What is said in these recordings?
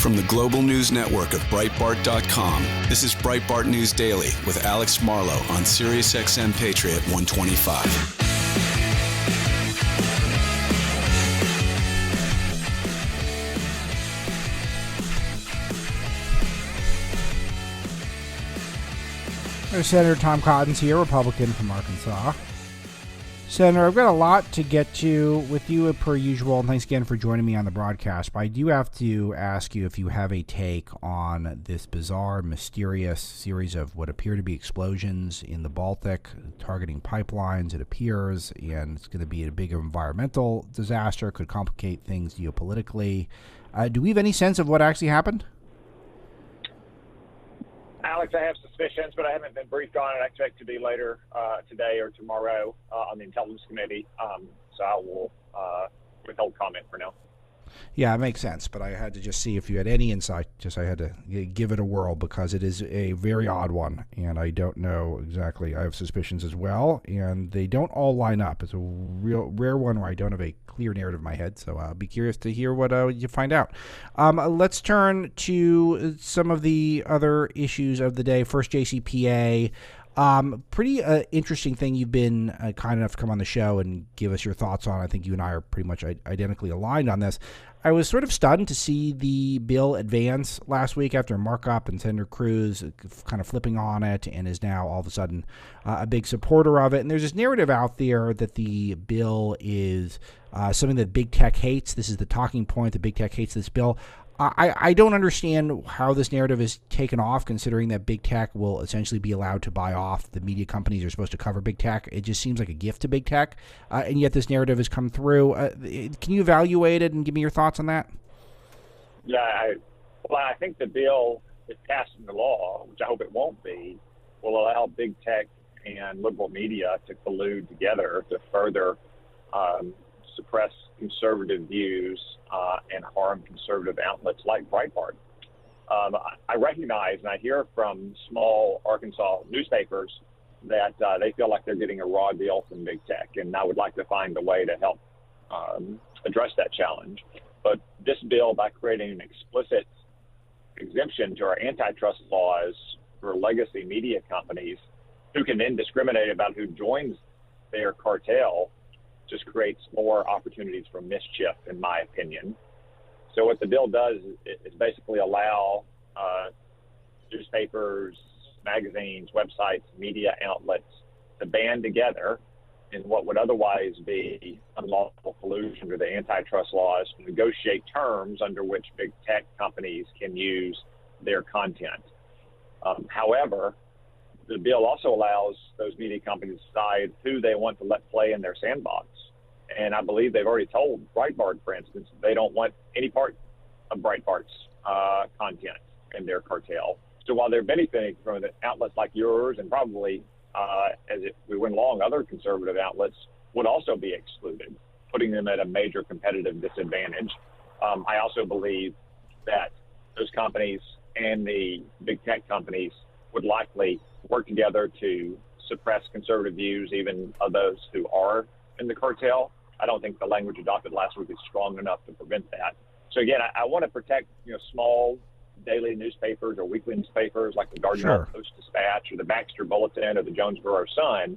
From the global news network of Breitbart.com, this is Breitbart News Daily with Alex Marlow on SiriusXM Patriot 125. Senator Tom Cotton's here, Republican from Arkansas. Senator, I've got a lot to get to with you per usual, and thanks again for joining me on the broadcast. But I do have to ask you if you have a take on this bizarre, mysterious series of what appear to be explosions in the Baltic, targeting pipelines, it appears, and it's going to be a big environmental disaster, could complicate things geopolitically. Do we have any sense of what actually happened? Alex, I have suspicions, but I haven't been briefed on it. I expect to be later today or tomorrow on the Intelligence Committee, so I will withhold comment for now. Yeah, it makes sense, but I had to just see if you had any insight. I had to give it a whirl because it is a very odd one, and I don't know exactly. I have suspicions as well, and they don't all line up. It's a real rare one where I don't have a clear narrative in my head, so I'll be curious to hear what you find out. Let's turn to some of the other issues of the day. First, JCPA. Pretty interesting thing. You've been kind enough to come on the show and give us your thoughts on. I think you and I are pretty much identically aligned on this. I was sort of stunned to see the bill advance last week after markup and Senator Cruz kind of flipping on it and is now all of a sudden a big supporter of it. And there's this narrative out there that the bill is something that big tech hates. This is the talking point. That big tech hates this bill. I don't understand how this narrative is taken off, considering that big tech will essentially be allowed to buy off the media companies are supposed to cover big tech. It just seems like a gift to big tech, and yet this narrative has come through. Can you evaluate it and give me your thoughts on that? Yeah, I think the bill, if passed into law, which I hope it won't be, will allow big tech and liberal media to collude together to further suppress conservative views and harm conservative outlets like Breitbart. I recognize and I hear from small Arkansas newspapers that they feel like they're getting a raw deal from big tech, and I would like to find a way to help address that challenge. But this bill, by creating an explicit exemption to our antitrust laws for legacy media companies who can then discriminate about who joins their cartel, just creates more opportunities for mischief, in my opinion. So what the bill does is basically allow newspapers, magazines, websites, media outlets to band together in what would otherwise be unlawful collusion under the antitrust laws to negotiate terms under which big tech companies can use their content. However, the bill also allows those media companies to decide who they want to let play in their sandbox. And I believe they've already told Breitbart, for instance, they don't want any part of Breitbart's content in their cartel. So while they're benefiting from the outlets like yours, and probably as if we went along, other conservative outlets would also be excluded, putting them at a major competitive disadvantage. I also believe that those companies and the big tech companies would likely work together to suppress conservative views, even of those who are in the cartel. I don't think the language adopted last week is strong enough to prevent that. So again, I want to protect small daily newspapers or weekly newspapers like the Gardner Post-Dispatch or the Baxter Bulletin or the Jonesboro Sun,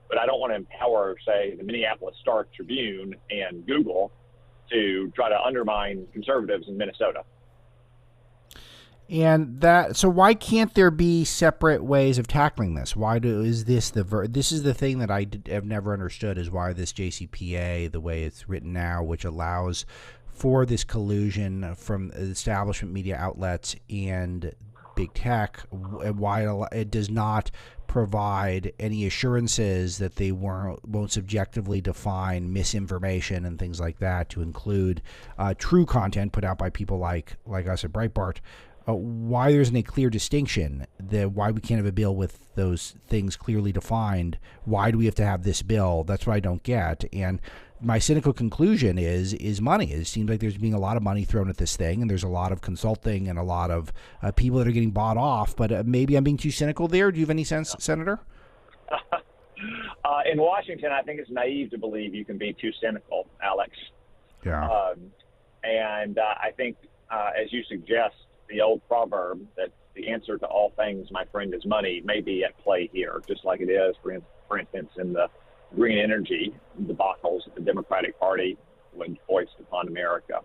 but I don't want to empower, say, the Minneapolis Star-Tribune and Google to try to undermine conservatives in Minnesota. And so why can't there be separate ways of tackling this? This is the thing that I have never understood, is why this JCPA, the way it's written now, which allows for this collusion from establishment media outlets and big tech, why it does not provide any assurances that they won't subjectively define misinformation and things like that to include true content put out by people like us at Breitbart. Why there isn't a clear distinction, why we can't have a bill with those things clearly defined. Why do we have to have this bill? That's what I don't get. And my cynical conclusion is money. It seems like there's being a lot of money thrown at this thing, and there's a lot of consulting and a lot of people that are getting bought off. But maybe I'm being too cynical there. Do you have any sense, Senator? In Washington, I think it's naive to believe you can be too cynical, Alex. Yeah. And I think as you suggest, the old proverb that the answer to all things, my friend, is money may be at play here, just like it is, for instance, in the green energy debacles that the Democratic Party would foist upon America.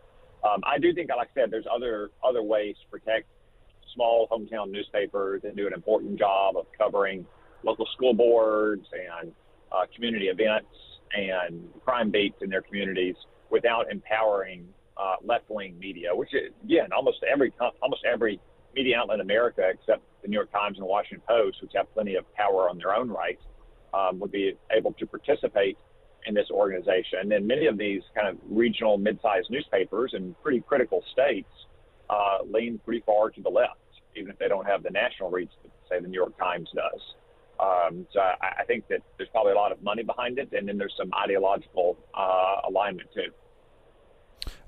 I do think, like I said, there's other ways to protect small hometown newspapers that do an important job of covering local school boards and community events and crime beats in their communities without empowering left-wing media, which is, again, almost every media outlet in America, except the New York Times and the Washington Post, which have plenty of power on their own right, would be able to participate in this organization. And many of these kind of regional mid-sized newspapers in pretty critical states lean pretty far to the left, even if they don't have the national reach that, say, the New York Times does. So I think that there's probably a lot of money behind it, and then there's some ideological alignment too.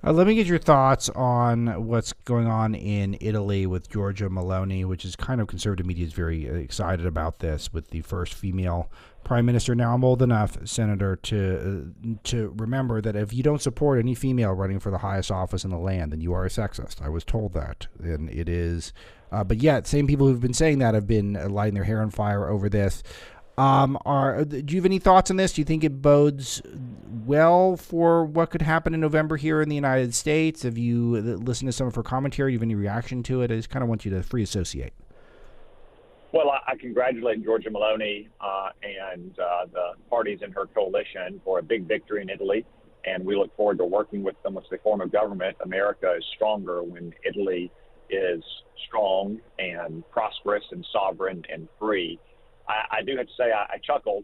Let me get your thoughts on what's going on in Italy with Giorgia Meloni, which is kind of conservative media is very excited about this, with the first female prime minister. Now, I'm old enough, Senator, to remember that if you don't support any female running for the highest office in the land, then you are a sexist. I was told that, and it is. But yet, same people who've been saying that have been lighting their hair on fire over this. Do you have any thoughts on this? Do you think it bodes well for what could happen in November here in the United States? Have you listened to some of her commentary? Do you have any reaction to it? I just kind of want you to free associate. Well, I congratulate Giorgia Meloni and the parties in her coalition for a big victory in Italy, and we look forward to working with them once they form a government. America is stronger when Italy is strong and prosperous and sovereign and free. I do have to say I chuckled,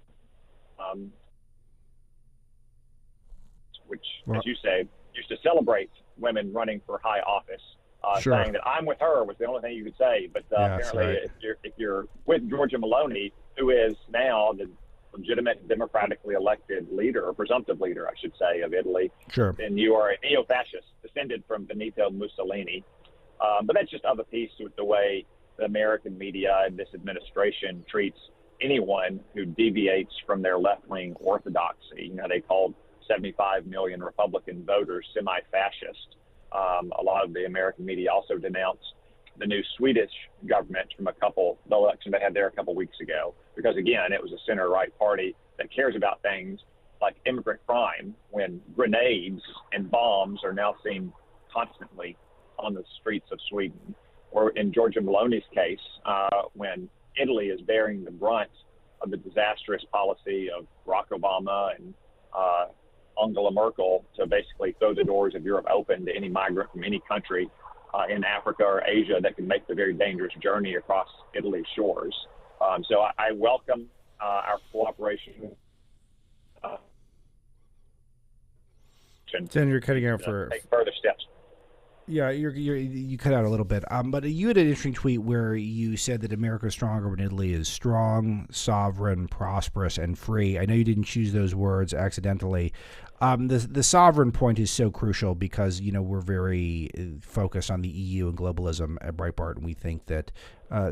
which, as you say, used to celebrate women running for high office, sure. saying that I'm with her was the only thing you could say. But apparently, right. if you're with Giorgia Meloni, who is now the legitimate democratically elected leader, or presumptive leader, I should say, of Italy, sure. then you are a neo-fascist descended from Benito Mussolini. But that's just of a piece with the way the American media and this administration treats anyone who deviates from their left-wing orthodoxy. You know, they called 75 million Republican voters semi-fascist. A lot of the American media also denounced the new Swedish government from the election they had there a couple weeks ago, because, again, it was a center-right party that cares about things like immigrant crime, when grenades and bombs are now seen constantly on the streets of Sweden. Or in Giorgia Meloni's case, when Italy is bearing the brunt of the disastrous policy of Barack Obama and Angela Merkel to basically throw the doors of Europe open to any migrant from any country in Africa or Asia that can make the very dangerous journey across Italy's shores. So I welcome our cooperation. Senator, you're cutting out for take further steps. Yeah, you cut out a little bit. But you had an interesting tweet where you said that America is stronger when Italy is strong, sovereign, prosperous, and free. I know you didn't choose those words accidentally. The sovereign point is so crucial because, you know, we're very focused on the EU and globalism at Breitbart, and we think that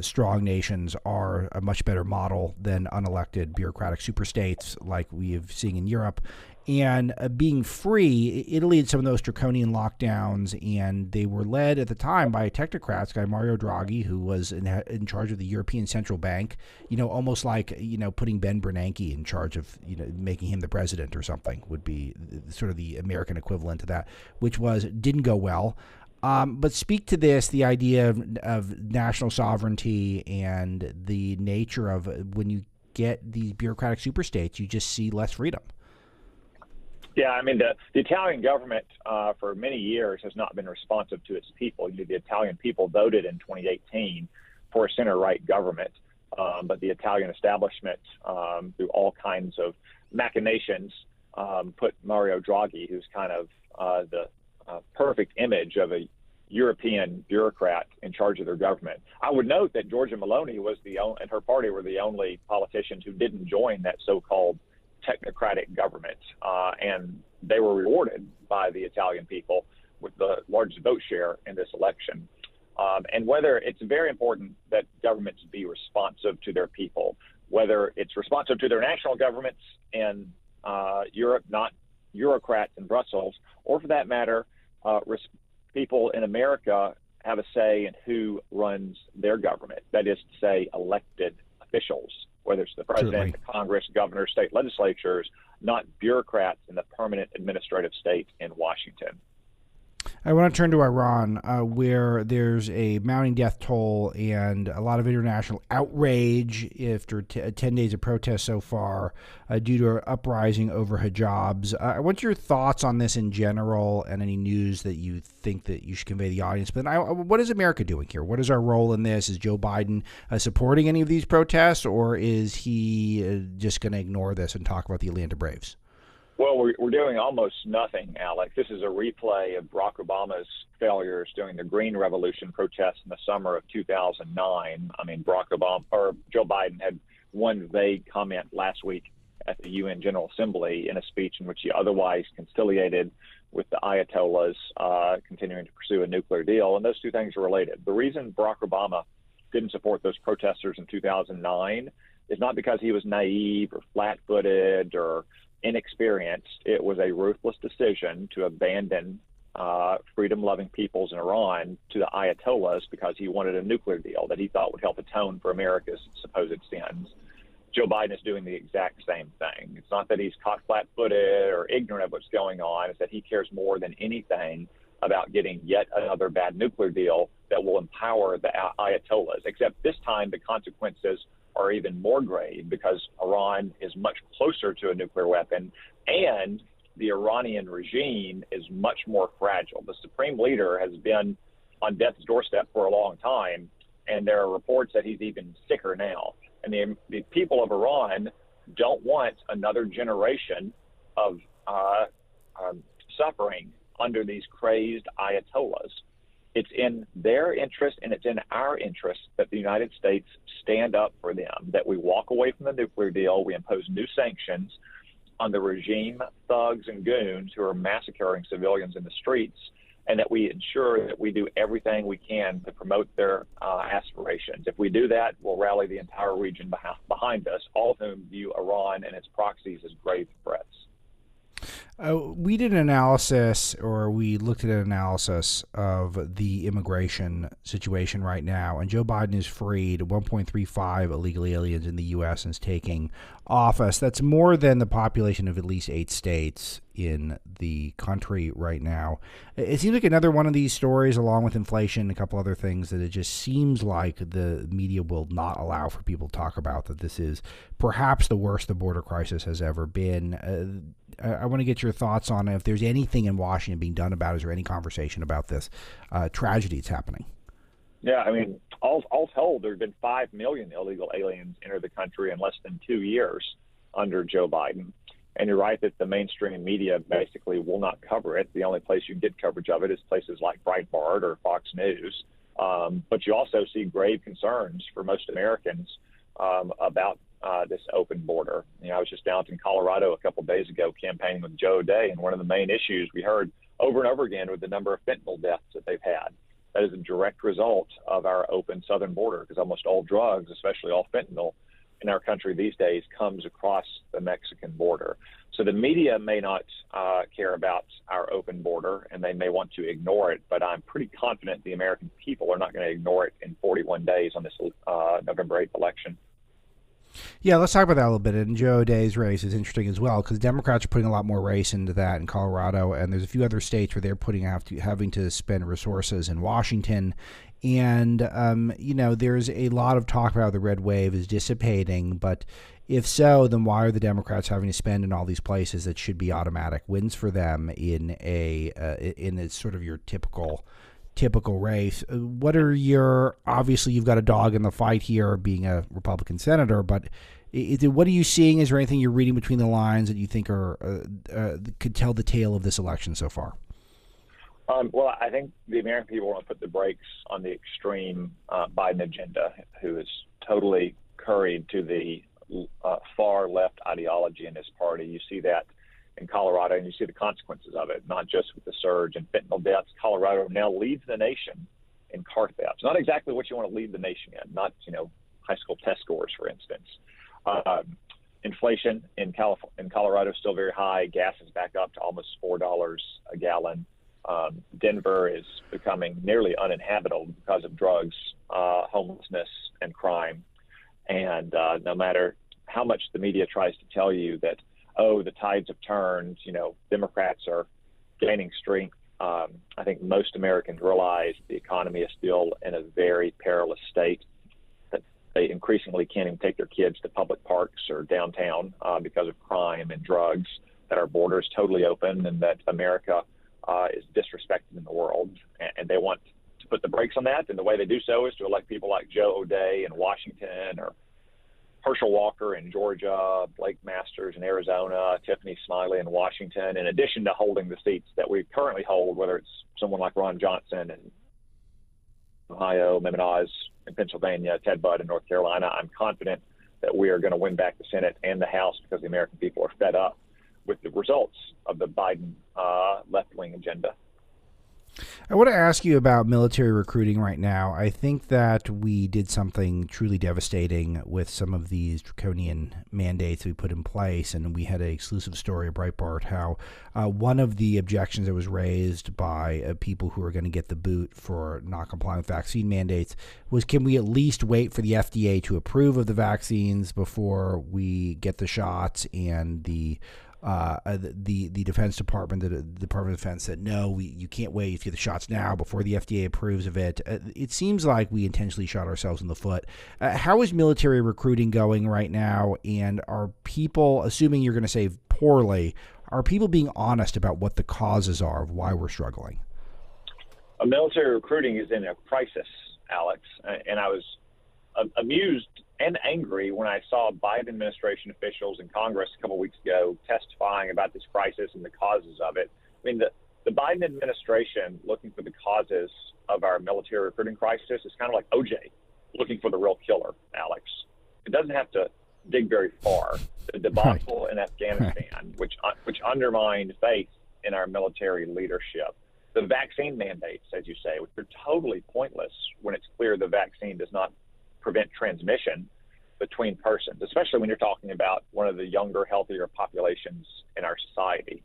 strong nations are a much better model than unelected bureaucratic superstates like we have seen in Europe. And being free, Italy had some of those draconian lockdowns, and they were led at the time by a technocrat, guy Mario Draghi, who was in charge of the European Central Bank, you know, almost like, you know, putting Ben Bernanke in charge of, you know, making him the president or something would be sort of the American equivalent to that, which didn't go well. But speak to this, the idea of national sovereignty and the nature of when you get these bureaucratic superstates, you just see less freedom. Yeah, I mean, the Italian government for many years has not been responsive to its people. You know, the Italian people voted in 2018 for a center-right government, but the Italian establishment, through all kinds of machinations, put Mario Draghi, who's kind of the perfect image of a European bureaucrat, in charge of their government. I would note that Giorgia Meloni and her party were the only politicians who didn't join that so-called technocratic government, and they were rewarded by the Italian people with the largest vote share in this election. And whether it's very important that governments be responsive to their people, whether it's responsive to their national governments in Europe, not bureaucrats in Brussels, or for that matter, people in America have a say in who runs their government. That is to say, elected officials, whether it's the president, the Congress, governors, state legislatures, not bureaucrats in the permanent administrative state in Washington. I want to turn to Iran, where there's a mounting death toll and a lot of international outrage after 10 days of protests so far due to an uprising over hijabs. What's your thoughts on this in general and any news that you think that you should convey to the audience? But what is America doing here? What is our role in this? Is Joe Biden supporting any of these protests, or is he just going to ignore this and talk about the Atlanta Braves? Well, we're doing almost nothing, Alex. This is a replay of Barack Obama's failures during the Green Revolution protests in the summer of 2009. I mean, Joe Biden had one vague comment last week at the UN General Assembly in a speech in which he otherwise conciliated with the Ayatollahs continuing to pursue a nuclear deal, and those two things are related. The reason Barack Obama didn't support those protesters in 2009 is not because he was naive or flat-footed or inexperienced. It was a ruthless decision to abandon freedom-loving peoples in Iran to the Ayatollahs because he wanted a nuclear deal that he thought would help atone for America's supposed sins. Joe Biden is doing the exact same thing. It's not that he's caught flat-footed or ignorant of what's going on. It's that he cares more than anything about getting yet another bad nuclear deal that will empower the Ayatollahs, except this time the consequences are even more grave because Iran is much closer to a nuclear weapon and the Iranian regime is much more fragile. The supreme leader has been on death's doorstep for a long time, and there are reports that he's even sicker now. And the people of Iran don't want another generation of suffering under these crazed Ayatollahs. It's in their interest and it's in our interest that the United States stand up for them, that we walk away from the nuclear deal, we impose new sanctions on the regime thugs and goons who are massacring civilians in the streets, and that we ensure that we do everything we can to promote their aspirations. If we do that, we'll rally the entire region behind us, all of whom view Iran and its proxies as grave threats. We did an analysis, or we looked at an analysis of the immigration situation right now, and Joe Biden has freed 1.35 illegal aliens in the U.S. since taking office. That's more than the population of at least 8 states in the country right now. It seems like another one of these stories, along with inflation and a couple other things, that it just seems like the media will not allow for people to talk about, that this is perhaps the worst the border crisis has ever been. I want to get your thoughts on if there's anything in Washington being done about it. Is there any conversation about this tragedy that's happening? Yeah, I mean, all told, there have been 5 million illegal aliens enter the country in less than 2 years under Joe Biden. And you're right that the mainstream media basically will not cover it. The only place you can get coverage of it is places like Breitbart or Fox News. But you also see grave concerns for most Americans about this open border. You know, I was just down in Colorado a couple of days ago campaigning with Joe O'Dea, and one of the main issues we heard over and over again was the number of fentanyl deaths that they've had. That is a direct result of our open southern border, because almost all drugs, especially all fentanyl, in our country these days comes across the Mexican border. So the media may not care about our open border, and they may want to ignore it, but I'm pretty confident the American people are not going to ignore it in 41 days on this November 8th election. Yeah, let's talk about that a little bit. And Joe O'Dea's race is interesting as well, because Democrats are putting a lot more race into that in Colorado, and there's a few other states where they're having to spend resources in Washington. And, there's a lot of talk about how the red wave is dissipating, but if so, then why are the Democrats having to spend in all these places that should be automatic wins for them in a sort of your typical race? What are obviously you've got a dog in the fight here being a Republican senator, but what are you seeing? Is there anything you're reading between the lines that you think could tell the tale of this election so far? Well, I think the American people want to put the brakes on the extreme Biden agenda, who is totally curried to the far left ideology in his party. You see that in Colorado, and you see the consequences of it, not just with the surge in fentanyl deaths. Colorado now leads the nation in car thefts. Not exactly what you want to lead the nation in, not, high school test scores, for instance. Inflation in Colorado is still very high. Gas is back up to almost $4 a gallon. Denver is becoming nearly uninhabitable because of drugs, homelessness, and crime. And no matter how much the media tries to tell you that, oh, the tides have turned, Democrats are gaining strength, I think most Americans realize the economy is still in a very perilous state, that they increasingly can't even take their kids to public parks or downtown because of crime and drugs, that our border is totally open, and that America is disrespected in the world. And they want to put the brakes on that. And the way they do so is to elect people like Joe O'Dea in Washington, or Herschel Walker in Georgia, Blake Masters in Arizona, Tiffany Smiley in Washington, in addition to holding the seats that we currently hold, whether it's someone like Ron Johnson in Ohio, Mehmet Oz in Pennsylvania, Ted Budd in North Carolina. I'm confident that we are going to win back the Senate and the House, because the American people are fed up with the results of the Biden left-wing agenda. I want to ask you about military recruiting right now. I think that we did something truly devastating with some of these draconian mandates we put in place, and we had an exclusive story of Breitbart how one of the objections that was raised by people who are going to get the boot for not complying with vaccine mandates was, can we at least wait for the FDA to approve of the vaccines before we get the shots? And the Defense Department, the Department of Defense said, no, you can't wait to get the shots now before the FDA approves of it. It seems like we intentionally shot ourselves in the foot. How is military recruiting going right now? And are people, assuming you're going to say poorly, are people being honest about what the causes are of why we're struggling? Military recruiting is in a crisis, Alex, and I was amused and angry when I saw Biden administration officials in Congress a couple weeks ago testifying about this crisis and the causes of it. I mean, the Biden administration looking for the causes of our military recruiting crisis is kind of like OJ looking for the real killer, Alex. It doesn't have to dig very far. The debacle in Afghanistan, which undermined faith in our military leadership. The vaccine mandates, as you say, which are totally pointless when it's clear the vaccine does not prevent transmission between persons, especially when you're talking about one of the younger, healthier populations in our society.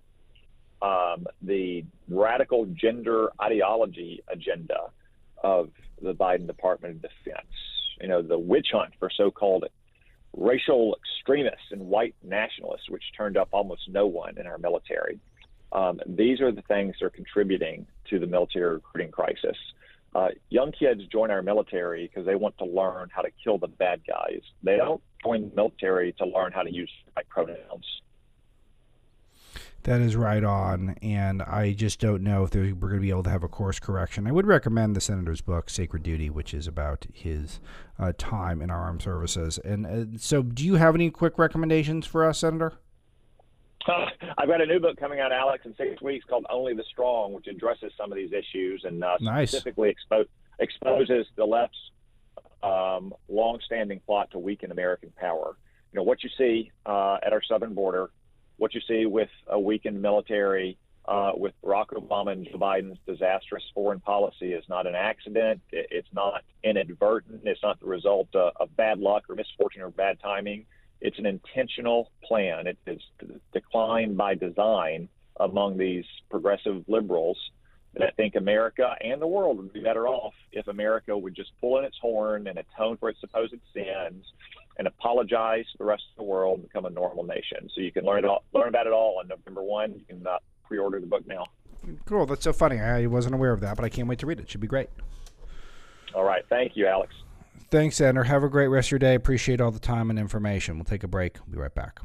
The radical gender ideology agenda of the Biden Department of Defense, the witch hunt for so-called racial extremists and white nationalists, which turned up almost no one in our military. These are the things that are contributing to the military recruiting crisis. Young kids join our military because they want to learn how to kill the bad guys. They don't join the military to learn how to use the right pronouns. That is right on, and I just don't know if we're going to be able to have a course correction. I would recommend the Senator's book, Sacred Duty, which is about his time in our armed services. And so do you have any quick recommendations for us, Senator? I've got a new book coming out, Alex, in 6 weeks called Only the Strong, which addresses some of these issues and specifically exposes the left's long-standing plot to weaken American power. What you see at our southern border, what you see with a weakened military, with Barack Obama and Joe Biden's disastrous foreign policy is not an accident. It's not inadvertent. It's not the result of bad luck or misfortune or bad timing. It's an intentional plan. It is decline by design among these progressive liberals. And I think America and the world would be better off if America would just pull in its horn and atone for its supposed sins and apologize to the rest of the world and become a normal nation. So you can learn about it all on November 1. You can pre-order the book now. Cool. That's so funny. I wasn't aware of that, but I can't wait to read it. It should be great. All right. Thank you, Alex. Thanks, Senator. Have a great rest of your day. Appreciate all the time and information. We'll take a break. We'll be right back.